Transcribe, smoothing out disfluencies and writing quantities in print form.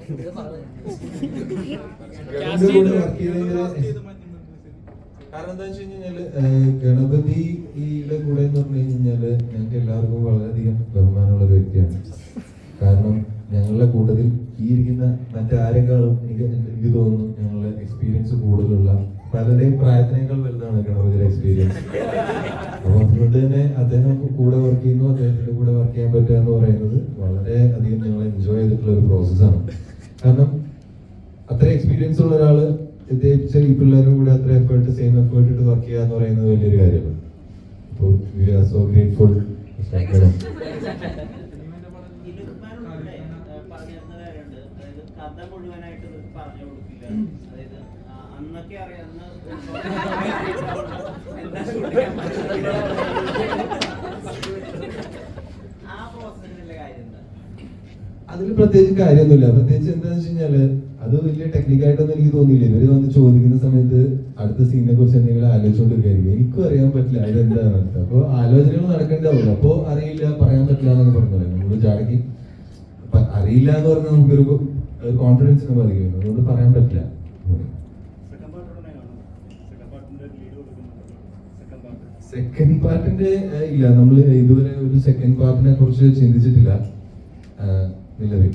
കാരണം എന്താ വെച്ച് കഴിഞ്ഞാല് ഗണപതിയുടെ കൂടെ എന്ന് പറഞ്ഞു കഴിഞ്ഞാല് ഞങ്ങൾക്ക് എല്ലാവർക്കും വളരെയധികം ബഹുമാനമുള്ള ഒരു വ്യക്തിയാണ്. കാരണം ഞങ്ങളുടെ കൂട്ടത്തിൽ ഈ ഇരിക്കുന്ന മറ്റാരെക്കാളും എനിക്ക് തോന്നുന്നു ഞങ്ങളുടെ എക്സ്പീരിയൻസ് കൂടുതലുള്ള പലരുടെയും പ്രായത്തിനേക്കാൾ വലുതാണ് ഗണപതിയുടെ എക്സ്പീരിയൻസ്. അപ്പൊ അതുകൊണ്ട് തന്നെ അദ്ദേഹം കൂടെ വർക്ക് ചെയ്യുന്നു, അദ്ദേഹത്തിന്റെ കൂടെ വർക്ക് ചെയ്യാൻ പറ്റുക എന്ന് പറയുന്നത് വളരെ അധികം ഞങ്ങൾ എൻജോയ് ചെയ്തിട്ടുള്ള ഒരു പ്രോസസ്സാണ്. കാരണം അത്ര എക്സ്പീരിയൻസ് ഉള്ള ഒരാള് പ്രത്യേകിച്ച് ഈ പിള്ളേരുടെ കൂടെ അത്ര സെയിം എഫേർട്ട് ഇട്ട് വർക്ക് ചെയ്യുക എന്ന് പറയുന്നത് വലിയൊരു കാര്യമാണ്. അപ്പോൾ വി ആർ സോ ഗ്രേറ്റ്ഫുൾ. കഥ മുഴുവനായിട്ട് പറഞ്ഞു കൊടുക്കില്ല. അതായത് അന്നൊക്കെ അറിയാവുന്ന ആ പ്രോസസ്സിന്റെ കാര്യം എന്താ? അതിൽ പ്രത്യേകിച്ച് കാര്യമൊന്നുമില്ല. പ്രത്യേകിച്ച് എന്താണെന്ന് വെച്ച് കഴിഞ്ഞാല് അത് വലിയ ടെക്നിക്കായിട്ടൊന്നും എനിക്ക് തോന്നിയില്ല. ഇവര് വന്ന് ചോദിക്കുന്ന സമയത്ത് അടുത്ത സീനിനെ കുറിച്ച് എന്തെങ്കിലും ആലോചിച്ചുകൊണ്ടിരിക്കുകയായിരിക്കും. എനിക്കും അറിയാൻ പറ്റില്ല അതെന്താണ്. അപ്പൊ ആലോചനകൾ നടക്കേണ്ടാവില്ല. അപ്പൊ അറിയില്ല, പറയാൻ പറ്റില്ല എന്നൊക്കെ പറഞ്ഞു. നമ്മള് ചാടക്കി അറിയില്ല എന്ന് പറഞ്ഞാൽ നമുക്കൊരു കോൺഫിഡൻസിന് ബാധിക്കുന്നു. അതുകൊണ്ട് പറയാൻ പറ്റില്ല. സെക്കൻഡ് പാർട്ടിന്റെ ഇല്ല, നമ്മൾ ഇതുവരെ ഒരു സെക്കൻഡ് പാർട്ടിനെ കുറിച്ച് ചിന്തിച്ചിട്ടില്ല നിലവിൽ.